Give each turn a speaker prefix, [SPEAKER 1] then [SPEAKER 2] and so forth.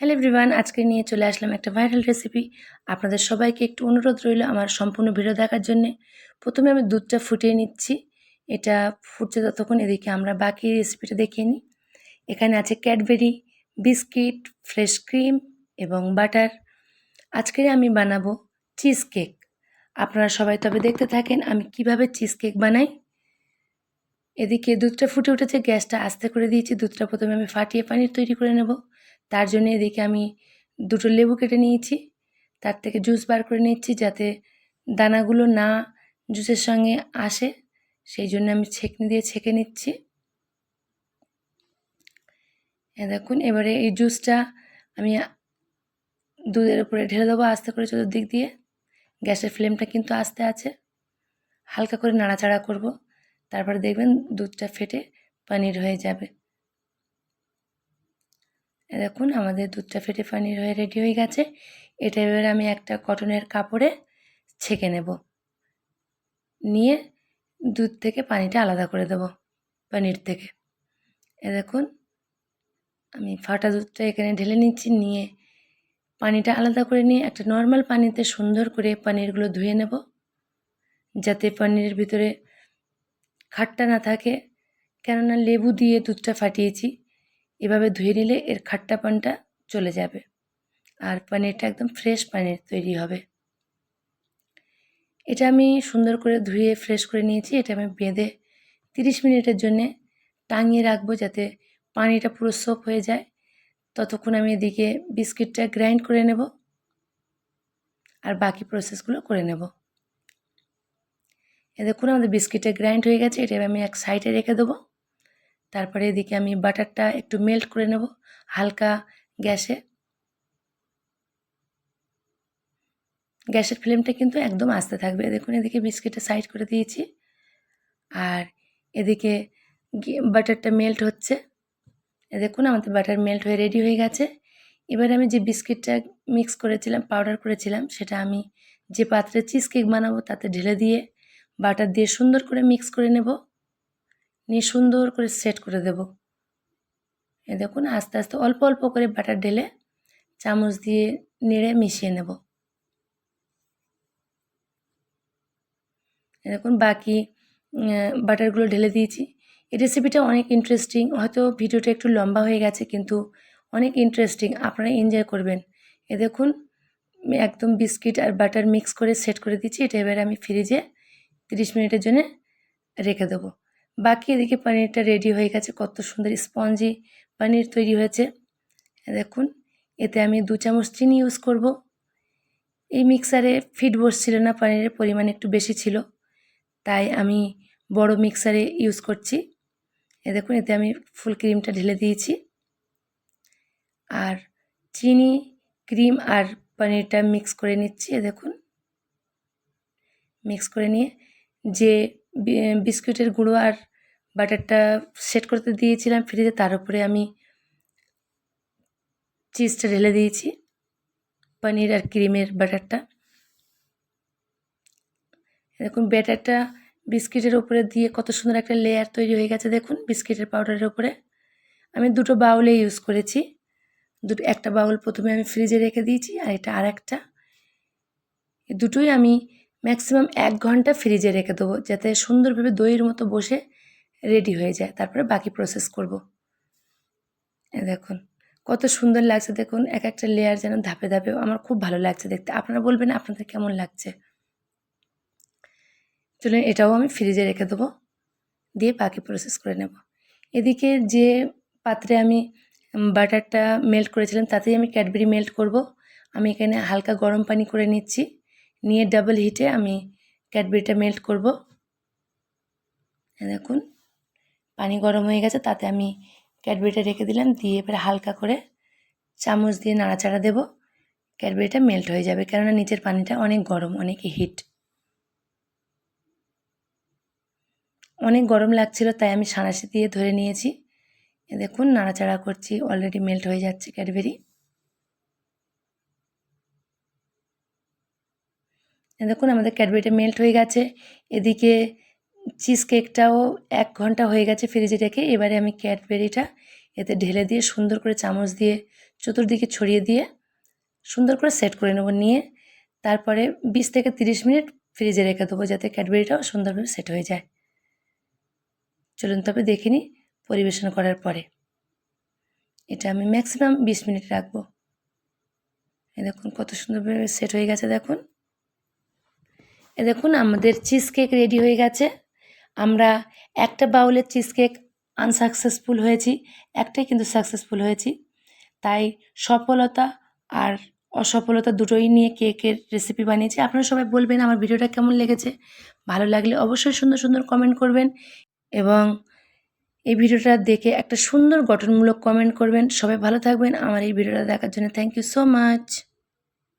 [SPEAKER 1] Hello everyone, আজকে নিয়ে চলে আসলাম একটা ভাইরাল রেসিপি। আপনাদের সবাইকে একটু অনুরোধ রইল আমার সম্পূর্ণ ভিডিও দেখার জন্যে। প্রথমে আমি দুধটা ফুটিয়ে নিচ্ছি। এটা ফুটছে ততক্ষণ এদিকে আমরা বাকি রেসিপিটা দেখিয়ে নিই। এখানে আছে ক্যাডবেরি, বিস্কিট, ফ্রেশ ক্রিম এবং বাটার। আজকে আমি বানাবো চিজ কেক। আপনারা সবাই তবে দেখতে থাকেন আমি কিভাবে চিজ কেক বানাই। এদিকে দুধটা ফুটে উঠেছে, গ্যাসটা আস্তে করে দিয়েছি। দুধটা প্রথমে আমি ফাটিয়ে পানির তৈরি করে নেব। তার জন্য এদিকে আমি দুটো লেবু কেটে নিয়েছি, তার থেকে জুস বার করে নিচ্ছি যাতে দানাগুলো না জুসের সঙ্গে আসে, সেই জন্য আমি ছেঁকনি দিয়ে ছেঁকে নিচ্ছি। দেখুন এবারে এই জুসটা আমি দুধের উপরে ঢেলে দেবো আস্তে করে চতুর্দিক দিয়ে। গ্যাসের ফ্লেমটা কিন্তু আস্তে আছে, হালকা করে নাড়াচাড়া করব। তারপরে দেখবেন দুধটা ফেটে পনির হয়ে যাবে। দেখুন আমাদের দুধটা ফেটে পনির হয়ে রেডি হয়ে গেছে। এটা এবার আমি একটা কটনের কাপড়ে ছেঁকে নেব, নিয়ে দুধ থেকে পানিটা আলাদা করে দেব পনির থেকে। দেখুন আমি ফাটা দুধটা এখানে ঢেলে নিচ্ছি, নিয়ে পানিটা আলাদা করে নিয়ে একটা নর্মাল পানিতে সুন্দর করে পনিরগুলো ধুয়ে নেব, যাতে পনিরের ভিতরে খাট্টা না থাকে। কেননা লেবু দিয়ে দুধটা ফাটিয়েছি, এভাবে ধুয়ে নিলে এর খাট্টাপনটা চলে যাবে আর পনিরটা একদম ফ্রেশ পনির তৈরি হবে। এটা আমি সুন্দর করে ধুয়ে ফ্রেশ করে নিয়েছি। এটা আমি বেঁধে 30 মিনিটের জন্যে টাঙিয়ে রাখবো যাতে পানিটা পুরো সোপ হয়ে যায়। ততক্ষণ আমি এদিকে বিস্কিটটা গ্রাইন্ড করে নেব আর বাকি প্রসেসগুলো করে নেব। দেখুন আমাদের বিস্কিটটা গ্রাইন্ড হয়ে গেছে। এটা আমি এক সাইডে রেখে দেবো। তারপরে এদিকে আমি বাটারটা একটু মেল্ট করে নেব হালকা গ্যাসে। গ্যাসের ফ্লেমটা কিন্তু একদম আস্তে থাকবে। দেখুন এদিকে বিস্কিটটা সাইড করে দিয়েছি আর এদিকে বাটারটা মেল্ট হচ্ছে। দেখুন আমাদের বাটার মেল্ট হয়ে রেডি হয়ে গেছে। এবার আমি যে বিস্কিটটা মিক্স করেছিলাম, পাউডার করেছিলাম, সেটা আমি যে পাত্রে চিজ কেক বানাবো তাতে ঢেলে দিয়ে বাটার দিয়ে সুন্দর করে মিক্স করে নেব, নিয়ে সুন্দর করে সেট করে দেব। দেখুন আস্তে আস্তে অল্প অল্প করে বাটার ঢেলে চামচ দিয়ে নেড়ে মিশিয়ে নেব। দেখুন বাকি বাটারগুলো ঢেলে দিয়েছি। এই রেসিপিটা অনেক ইন্টারেস্টিং, হয়তো ভিডিওটা একটু লম্বা হয়ে গেছে কিন্তু অনেক ইন্টারেস্টিং, আপনারা এনজয় করবেন। দেখুন একদম বিস্কিট আর বাটার মিক্স করে সেট করে দিচ্ছি। এটা এবার আমি ফ্রিজে 30 মিনিটের জন্য রেখে দেবো। বাকি এদিকে পনিরটা রেডি হয়ে গেছে, কত সুন্দর স্পঞ্জি পনির তৈরি হয়েছে। দেখুন এতে আমি 2 চামচ চিনি ইউজ করব। এই মিক্সারে ফিট বসছিল না, পনিরের পরিমাণ একটু বেশি ছিল, তাই আমি বড় মিক্সারে ইউজ করছি। দেখুন এতে আমি ফুল ক্রিমটা ঢেলে দিয়েছি আর চিনি, ক্রিম আর পনিরটা মিক্স করে নিচ্ছি। দেখুন মিক্স করে নিয়ে যে বিস্কুটের গুঁড়ো আর বাটারটা সেট করতে দিয়েছিলাম ফ্রিজে, তার উপরে আমি চিজটা ঢেলে দিয়েছি, পনির আর ক্রিমের বাটারটা। দেখুন ব্যাটারটা বিস্কিটের উপরে দিয়ে কত সুন্দর একটা লেয়ার তৈরি হয়ে গেছে। দেখুন বিস্কিটের পাউডারের উপরে আমি দুটো বাউলে ইউজ করেছি। একটা বাউল প্রথমে আমি ফ্রিজে রেখে দিয়েছি আর এটা আরেকটা। এই দুটোই আমি ম্যাক্সিমাম 1 ঘন্টা ফ্রিজে রেখে দেবো যাতে সুন্দরভাবে দইয়ের মতো বসে রেডি হয়ে যায়। তারপরে বাকি প্রসেস করব। দেখুন কত সুন্দর লাগছে। দেখুন এক একটা লেয়ার যেন ধাপে ধাপে, আমার খুব ভালো লাগছে দেখতে। আপনারা বলবেন আপনাদের কেমন লাগছে। চলুন এটাও আমি ফ্রিজে রেখে দেবো, দিয়ে বাকি প্রসেস করে নেব। এদিকে যে পাত্রে আমি বাটারটা মেল্ট করেছিলাম তাতেই আমি ক্যাডবেরি মেল্ট করব। আমি এখানে হালকা গরম পানি করে নিচ্ছি, নিয়ে ডাবল হিটে আমি ক্যাডবেরিটা মেল্ট করব। দেখুন পানি গরম হয়ে গেছে, তাতে আমি ক্যাডবেরিটা রেখে দিলাম, দিয়ে এবার হালকা করে চামচ দিয়ে নাড়াচাড়া দেব। ক্যাডবেরিটা মেল্ট হয়ে যাবে, কেননা নিচের পানিটা অনেক গরম, অনেক হিট। অনেক গরম লাগছিল তাই আমি সাঁড়াশি দিয়ে ধরে নিয়েছি। দেখুন নাড়াচাড়া করছি, অলরেডি মেল্ট হয়ে যাচ্ছে ক্যাডবেরি। দেখুন আমাদের ক্যাডবেরিটা মেল্ট হয়ে গেছে। এদিকে চিজ কেকটাও 1 ঘন্টা হয়ে গেছে ফ্রিজে রেখে। এবারে আমি ক্যাডবেরিটা এতে ঢেলে দিয়ে সুন্দর করে চামচ দিয়ে চতুর্দিকে ছড়িয়ে দিয়ে সুন্দর করে সেট করে নেব। নিয়ে তারপরে 20 থেকে 30 মিনিট ফ্রিজে রেখে দেবো যাতে ক্যাডবেরিটাও সুন্দরভাবে সেট হয়ে যায়। চলুন তবে দেখে নিই পরিবেশন করার পরে। এটা আমি ম্যাক্সিমাম 20 মিনিট রাখবো। এই দেখুন কত সুন্দরভাবে সেট হয়ে গেছে দেখুন। দেখুন আমাদের চিজ কেক রেডি হয়ে গেছে। আমরা একটা বাউলের চিজ কেক আনসাকসেসফুল হয়েছি, একটাই কিন্তু সাকসেসফুল হয়েছি। তাই সফলতা আর অসফলতা দুটোই নিয়ে কেকের রেসিপি বানিয়েছি। আপনারা সবাই বলবেন আমার ভিডিওটা কেমন লেগেছে। ভালো লাগলে অবশ্যই সুন্দর সুন্দর কমেন্ট করবেন এবং এই ভিডিওটা দেখে একটা সুন্দর গঠনমূলক কমেন্ট করবেন। সবাই ভালো থাকবেন। আমার এই ভিডিওটা দেখার জন্য থ্যাংক ইউ সো মাচ।